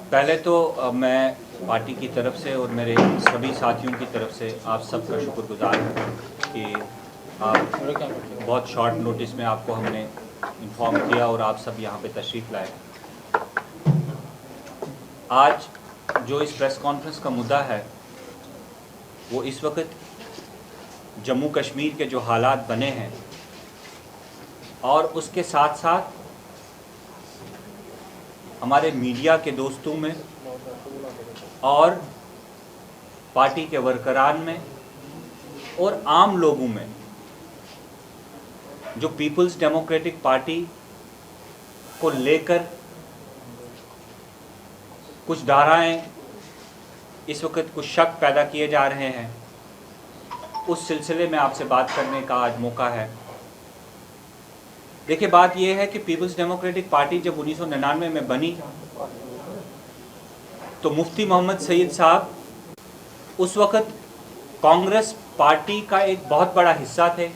पहले तो मैं पार्टी की तरफ से और मेरे सभी साथियों की तरफ से आप सबका शुक्रगुजार हूँ कि आप बहुत शॉर्ट नोटिस में आपको हमने इन्फॉर्म किया और आप सब यहाँ पे तशरीफ़ लाए। आज जो इस प्रेस कॉन्फ्रेंस का मुद्दा है वो इस वक्त जम्मू कश्मीर के जो हालात बने हैं और उसके साथ साथ हमारे मीडिया के दोस्तों में और पार्टी के वर्करान में और आम लोगों में जो पीपल्स डेमोक्रेटिक पार्टी को लेकर कुछ धाराएं इस वक्त कुछ शक पैदा किए जा रहे हैं, उस सिलसिले में आपसे बात करने का आज मौका है। देखिए, बात यह है कि पीपल्स डेमोक्रेटिक पार्टी जब 1999 में बनी तो मुफ्ती मोहम्मद सईद साहब उस वक़्त कांग्रेस पार्टी का एक बहुत बड़ा हिस्सा थे,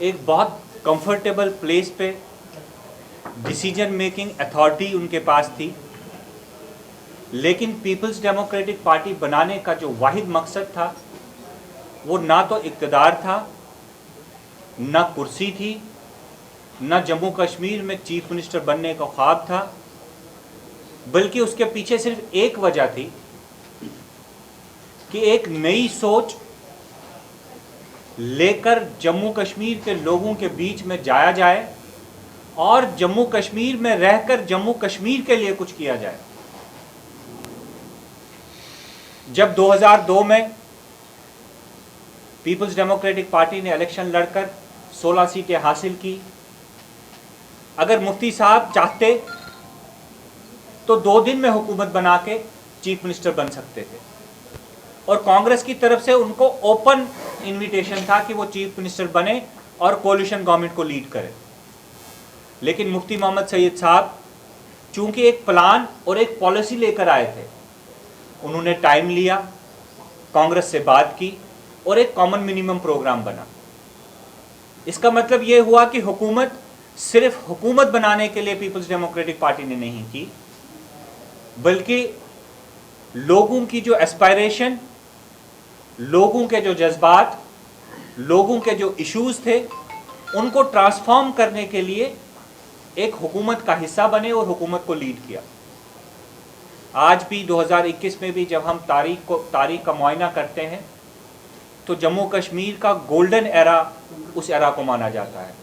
एक बहुत कंफर्टेबल प्लेस पे डिसीजन मेकिंग अथॉरिटी उनके पास थी। लेकिन पीपल्स डेमोक्रेटिक पार्टी बनाने का जो वाहिद मकसद था वो ना तो इक़्तिदार था, ना कुर्सी थी, ना जम्मू कश्मीर में चीफ मिनिस्टर बनने का ख्वाब था, बल्कि उसके पीछे सिर्फ एक वजह थी कि एक नई सोच लेकर जम्मू कश्मीर के लोगों के बीच में जाया जाए और जम्मू कश्मीर में रहकर जम्मू कश्मीर के लिए कुछ किया जाए। जब 2002 में पीपल्स डेमोक्रेटिक पार्टी ने इलेक्शन लड़कर 16 सीटें हासिल की, अगर मुफ्ती साहब चाहते तो 2 दिन में हुकूमत बना के चीफ मिनिस्टर बन सकते थे और कांग्रेस की तरफ से उनको ओपन इनविटेशन था कि वो चीफ मिनिस्टर बने और कोalition गवर्नमेंट को लीड करें। लेकिन मुफ्ती मोहम्मद सईद साहब चूंकि एक प्लान और एक पॉलिसी लेकर आए थे, उन्होंने टाइम लिया, कांग्रेस से बात की और एक कॉमन मिनिमम प्रोग्राम बना। इसका मतलब ये हुआ कि हुकूमत सिर्फ हुकूमत बनाने के लिए पीपल्स डेमोक्रेटिक पार्टी ने नहीं की, बल्कि लोगों की जो एस्पायरेशन, लोगों के जो जज्बात, लोगों के जो इश्यूज थे, उनको ट्रांसफॉर्म करने के लिए एक हुकूमत का हिस्सा बने और हुकूमत को लीड किया। आज भी 2021 में भी जब हम तारीख का मुआयना करते हैं तो जम्मू कश्मीर का गोल्डन एरा उस एरा को माना जाता है।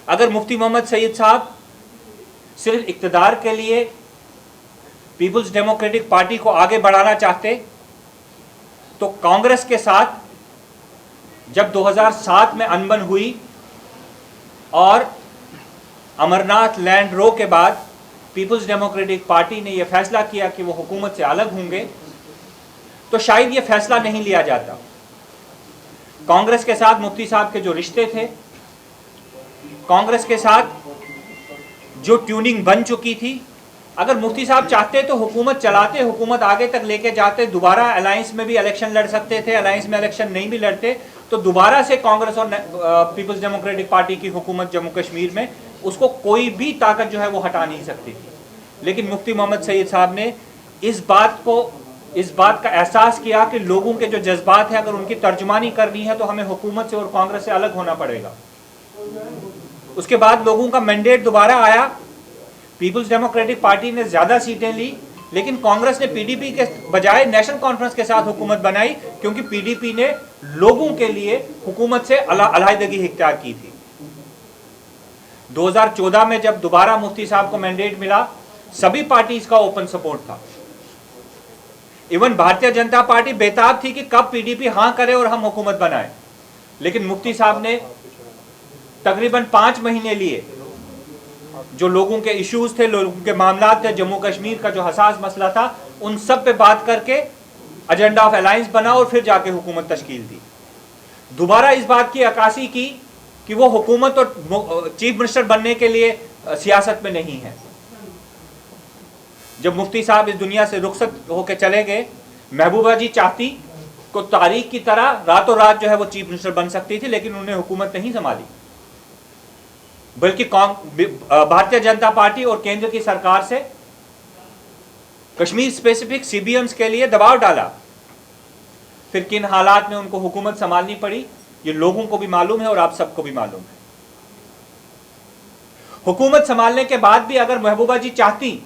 अगर मुफ्ती मोहम्मद सईद साहब सिर्फ इक़्तिदार के लिए पीपल्स डेमोक्रेटिक पार्टी को आगे बढ़ाना चाहते तो कांग्रेस के साथ जब 2007 में अनबन हुई और अमरनाथ लैंड रो के बाद पीपल्स डेमोक्रेटिक पार्टी ने यह फैसला किया कि वो हुकूमत से अलग होंगे, तो शायद ये फैसला नहीं लिया जाता। कांग्रेस के साथ मुफ्ती साहब के जो रिश्ते थे, कांग्रेस के साथ जो ट्यूनिंग बन चुकी थी, अगर मुफ्ती साहब चाहते तो हुकूमत चलाते, हुकूमत आगे तक लेके जाते, दोबारा अलायंस में भी इलेक्शन लड़ सकते थे, अलायंस में इलेक्शन नहीं भी लड़ते तो दोबारा से कांग्रेस और पीपल्स डेमोक्रेटिक पार्टी की हुकूमत जम्मू कश्मीर में, उसको कोई भी ताकत जो है वो हटा नहीं सकती थी। लेकिन मुफ्ती मोहम्मद सईद साहब ने इस बात का एहसास किया कि लोगों के जो जज्बात हैं, अगर उनकी तर्जुमानी करनी है तो हमें हुकूमत से और कांग्रेस से अलग होना पड़ेगा। उसके बाद लोगों का मैंडेट दोबारा आया, पीपल्स डेमोक्रेटिक पार्टी ने ज़्यादा सीटें ली, लेकिन कांग्रेस ने पीडीपी के बजाय नेशनल कॉन्फ्रेंस के साथ हुकूमत बनाई, क्योंकि पीडीपी ने लोगों के लिए हुकूमत से अलहदगी इख्तियार की थी। 2014 में जब दोबारा मुफ्ती साहब को मैंडेट मिला, सभी पार्टीज का ओपन सपोर्ट था। इवन भारतीय जनता पार्टी बेताब थी कि कब पीडीपी हां करे और हम हुकूमत बनाए, लेकिन मुफ्ती साहब ने तकरीबन 5 महीने लिए, जो लोगों के इश्यूज थे, लोगों के मामला थे, जम्मू कश्मीर का जो हसास मसला था, उन सब पे बात करके एजेंडा ऑफ अलायंस बना और फिर जाके हुकूमत तश्कील दी। दोबारा इस बात की अक्कासी की कि वो हुकूमत और चीफ मिनिस्टर बनने के लिए सियासत में नहीं है। जब मुफ्ती साहब इस दुनिया से रुखसत होकर चले गए, महबूबा जी चाहती को तारीख की तरह रातों रात जो है वो चीफ मिनिस्टर बन सकती थी, लेकिन उन्हें हुकूमत नहीं संभाली, बल्कि भारतीय जनता पार्टी और केंद्र की सरकार से कश्मीर स्पेसिफिक सीबीएम्स के लिए दबाव डाला, फिर किन हालात में उनको हुकूमत संभालनी पड़ी ये लोगों को भी मालूम है और आप सबको भी मालूम है। हुकूमत संभालने के बाद भी अगर महबूबा जी चाहती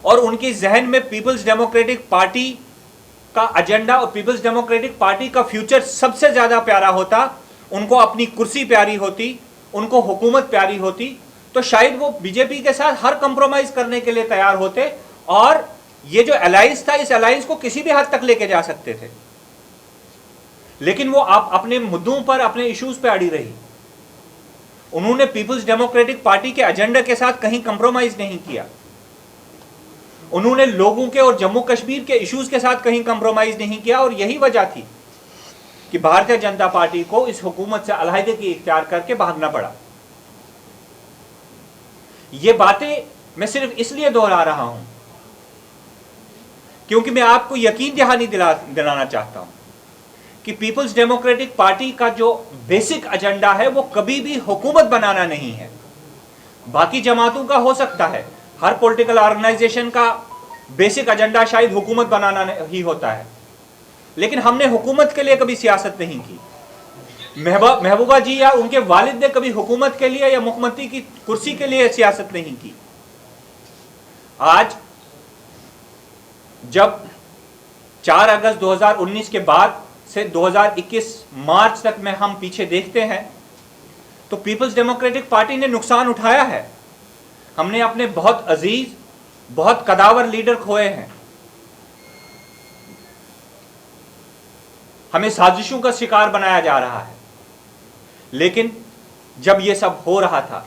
और उनकी जहन में पीपल्स डेमोक्रेटिक पार्टी का एजेंडा और पीपल्स डेमोक्रेटिक पार्टी का फ्यूचर सबसे ज्यादा प्यारा होता, उनको अपनी कुर्सी प्यारी होती, उनको हुकूमत प्यारी होती, तो शायद वो बीजेपी के साथ हर कंप्रोमाइज करने के लिए तैयार होते और ये जो अलायंस था इस अलायंस को किसी भी हद तक लेके जा सकते थे। लेकिन वो आप अपने मुद्दों पर, अपने इश्यूज पे अड़ी रही। उन्होंने पीपल्स डेमोक्रेटिक पार्टी के एजेंडा के साथ कहीं कंप्रोमाइज नहीं किया। उन्होंने लोगों के और जम्मू कश्मीर के इश्यूज के साथ कहीं कंप्रोमाइज नहीं किया और यही वजह थी कि भारतीय जनता पार्टी को इस हुकूमत से अलहदगी इख्तियार करके भागना पड़ा। ये बातें मैं सिर्फ इसलिए दोहरा रहा हूं क्योंकि मैं आपको यकीन दहानी दिलाना चाहता हूं कि पीपल्स डेमोक्रेटिक पार्टी का जो बेसिक एजेंडा है वो कभी भी हुकूमत बनाना नहीं है। बाकी जमातों का हो सकता है, हर पॉलिटिकल ऑर्गेनाइजेशन का बेसिक एजेंडा शायद हुकूमत बनाना ही होता है, लेकिन हमने हुकूमत के लिए कभी सियासत नहीं की। महबूबा जी या उनके वालिद ने कभी हुकूमत के लिए या मुख्यमंत्री की कुर्सी के लिए सियासत नहीं की। आज जब 4 अगस्त 2019 के बाद से 2021 मार्च तक में हम पीछे देखते हैं तो पीपल्स डेमोक्रेटिक पार्टी ने नुकसान उठाया है। हमने अपने बहुत अजीज, बहुत कदावर लीडर खोए हैं। हमें साजिशों का शिकार बनाया जा रहा है। लेकिन जब यह सब हो रहा था,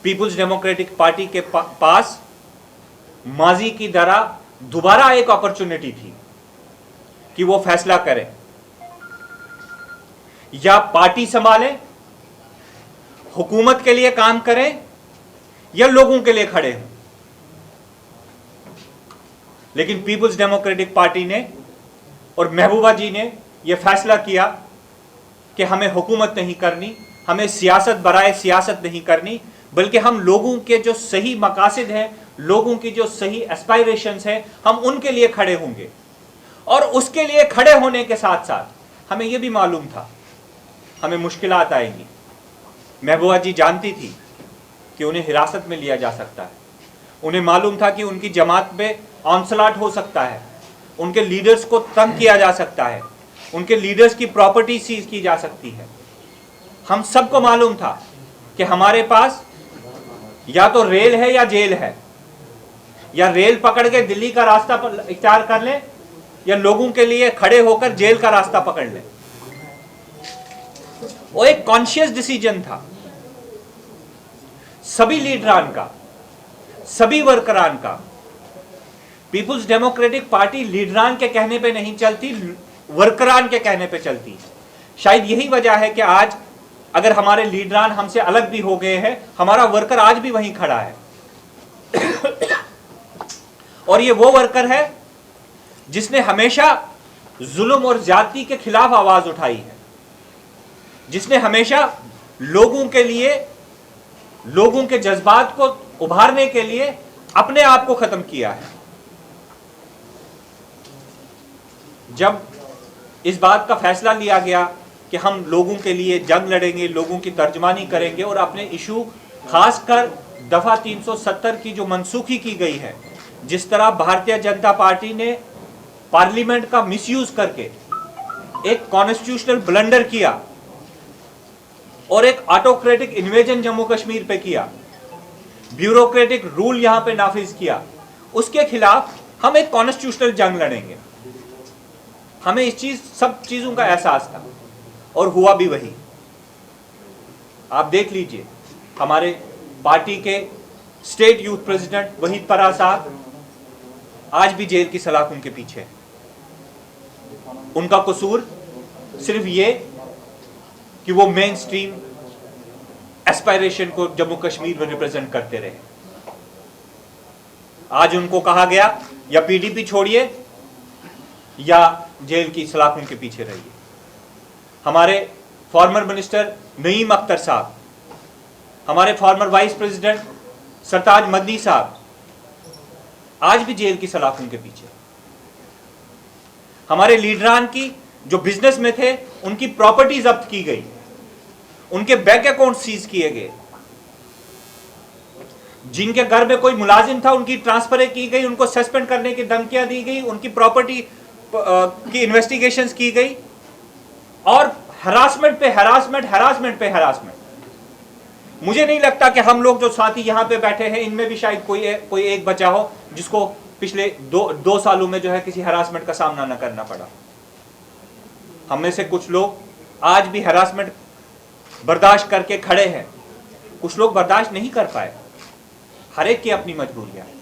पीपल्स डेमोक्रेटिक पार्टी के पास माजी की तरह दोबारा एक अपॉर्चुनिटी थी कि वो फैसला करें, या पार्टी संभालें, हुकूमत के लिए काम करें या लोगों के लिए खड़े हों। लेकिन पीपल्स डेमोक्रेटिक पार्टी ने और महबूबा जी ने यह फैसला किया कि हमें हुकूमत नहीं करनी, हमें सियासत बराए सियासत नहीं करनी, बल्कि हम लोगों के जो सही मकासद हैं, लोगों की जो सही एस्पायरेशंस हैं, हम उनके लिए खड़े होंगे। और उसके लिए खड़े होने के साथ साथ हमें यह भी मालूम था हमें मुश्किलात आएंगी। महबूबा जी जानती थी कि उन्हें हिरासत में लिया जा सकता है। उन्हें मालूम था कि उनकी जमात पे ऑनसलाट हो सकता है, उनके लीडर्स को तंग किया जा सकता है, उनके लीडर्स की प्रॉपर्टी सीज की जा सकती है। हम सबको मालूम था कि हमारे पास या तो रेल है या जेल है, या रेल पकड़ के दिल्ली का रास्ता इख्तियार कर लें या लोगों के लिए खड़े होकर जेल का रास्ता पकड़ लें। वो एक कॉन्शियस डिसीजन था सभी लीडरान का, सभी वर्करान का। पीपल्स डेमोक्रेटिक पार्टी लीडरान के कहने पे नहीं चलती, वर्करान के कहने पे चलती। शायद यही वजह है कि आज अगर हमारे लीडरान हमसे अलग भी हो गए हैं, हमारा वर्कर आज भी वहीं खड़ा है। और ये वो वर्कर है जिसने हमेशा जुल्म और ज्यादती के खिलाफ आवाज उठाई है, जिसने हमेशा लोगों के लिए, लोगों के जज्बात को उभारने के लिए अपने आप को खत्म किया है। जब इस बात का फैसला लिया गया कि हम लोगों के लिए जंग लड़ेंगे, लोगों की तर्जमानी करेंगे और अपने इशू, खासकर दफा 370 की जो मनसूखी की गई है, जिस तरह भारतीय जनता पार्टी ने पार्लियामेंट का मिसयूज करके एक कॉन्स्टिट्यूशनल ब्लंडर किया और एक ऑटोक्रेटिक इन्वेजन जम्मू कश्मीर पे किया, ब्यूरोक्रेटिक रूल यहां पे नाफिज किया, उसके खिलाफ हम एक कॉन्स्टिट्यूशनल जंग लड़ेंगे। हमें सब चीजों का एहसास था और हुआ भी वही। आप देख लीजिए, हमारे पार्टी के स्टेट यूथ प्रेसिडेंट वहीद परा साहब आज भी जेल की सलाखों के पीछे है। उनका कसूर सिर्फ ये कि वो मेन स्ट्रीम एस्पायरेशन को जम्मू कश्मीर में रिप्रेजेंट करते रहे। आज उनको कहा गया या पीडीपी छोड़िए या जेल की सलाखों के पीछे रहिए। हमारे फॉर्मर मिनिस्टर नईम अख्तर साहब, हमारे फॉर्मर वाइस प्रेसिडेंट सरताज मदनी साहब, आज भी जेल की सलाखों के पीछे। हमारे लीडरान की जो बिजनेस में थे उनकी प्रॉपर्टी जब्त की गई, उनके बैंक अकाउंट सीज किए गए, जिनके घर में कोई मुलाजिम था उनकी ट्रांसफर की गई, उनको सस्पेंड करने की धमकियां दी गई, उनकी प्रॉपर्टी की इन्वेस्टिगेशंस की गई, और हरासमेंट पे हरासमेंट, हरासमेंट पे हरासमेंट। मुझे नहीं लगता कि हम लोग जो साथी यहां पे बैठे हैं इनमें भी शायद कोई एक बचा हो जिसको पिछले दो सालों में जो है किसी हरासमेंट का सामना न करना पड़ा। हम में से कुछ लोग आज भी हरासमेंट बर्दाश्त करके खड़े हैं, कुछ लोग बर्दाश्त नहीं कर पाए। हर एक की अपनी मजबूरियां हैं।